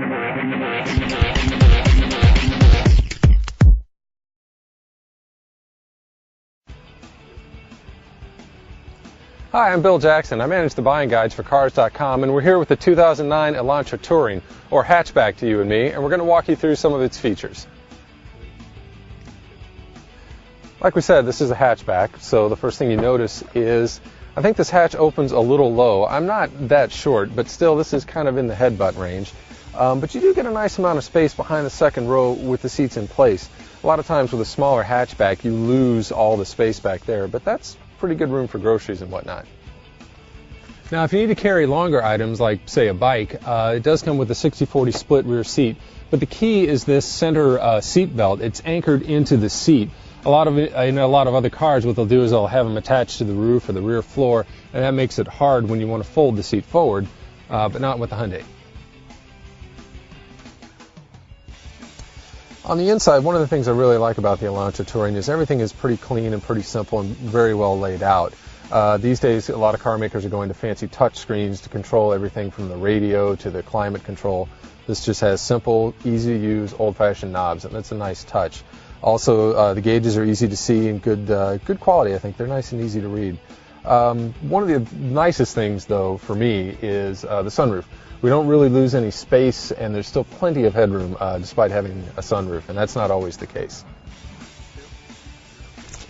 Hi, I'm Bill Jackson. I manage the buying guides for Cars.com, and we're here with the 2009 Elantra Touring, or hatchback to you and me, and we're going to walk you through some of its features. Like we said, this is a hatchback, so the first thing you notice is, I think this hatch opens a little low. I'm not that short, but still this is kind of in the headbutt range. But you do get a nice amount of space behind the second row with the seats in place. A lot of times with a smaller hatchback, you lose all the space back there, but that's pretty good room for groceries and whatnot. Now, if you need to carry longer items, like, say, a bike, it does come with a 60/40 split rear seat. But the key is this center seat belt. It's anchored into the seat. In a lot of other cars, what they'll do is they'll have them attached to the roof or the rear floor, and that makes it hard when you want to fold the seat forward, but not with the Hyundai. On the inside, one of the things I really like about the Elantra Touring is everything is pretty clean and pretty simple and very well laid out. These days, a lot of car makers are going to fancy touch screens to control everything from the radio to the climate control. This just has simple, easy to use, old-fashioned knobs, and that's a nice touch. Also, the gauges are easy to see and good quality. I think they're nice and easy to read. One of the nicest things, though, for me is the sunroof. We don't really lose any space, and there's still plenty of headroom despite having a sunroof, and that's not always the case.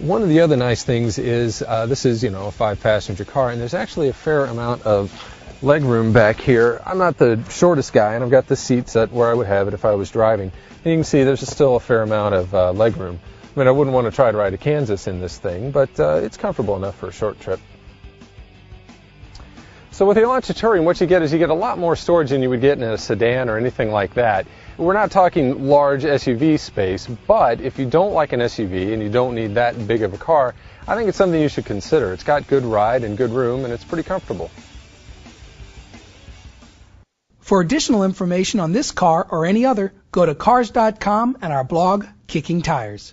One of the other nice things is this is, a 5-passenger car, and there's actually a fair amount of legroom back here. I'm not the shortest guy, and I've got the seat set where I would have it if I was driving. And you can see there's still a fair amount of legroom. I mean, I wouldn't want to try to ride to Kansas in this thing, but it's comfortable enough for a short trip. So with the Elantra Touring, what you get is you get a lot more storage than you would get in a sedan or anything like that. We're not talking large SUV space, but if you don't like an SUV and you don't need that big of a car, I think it's something you should consider. It's got good ride and good room, and it's pretty comfortable. For additional information on this car or any other, go to Cars.com and our blog, Kicking Tires.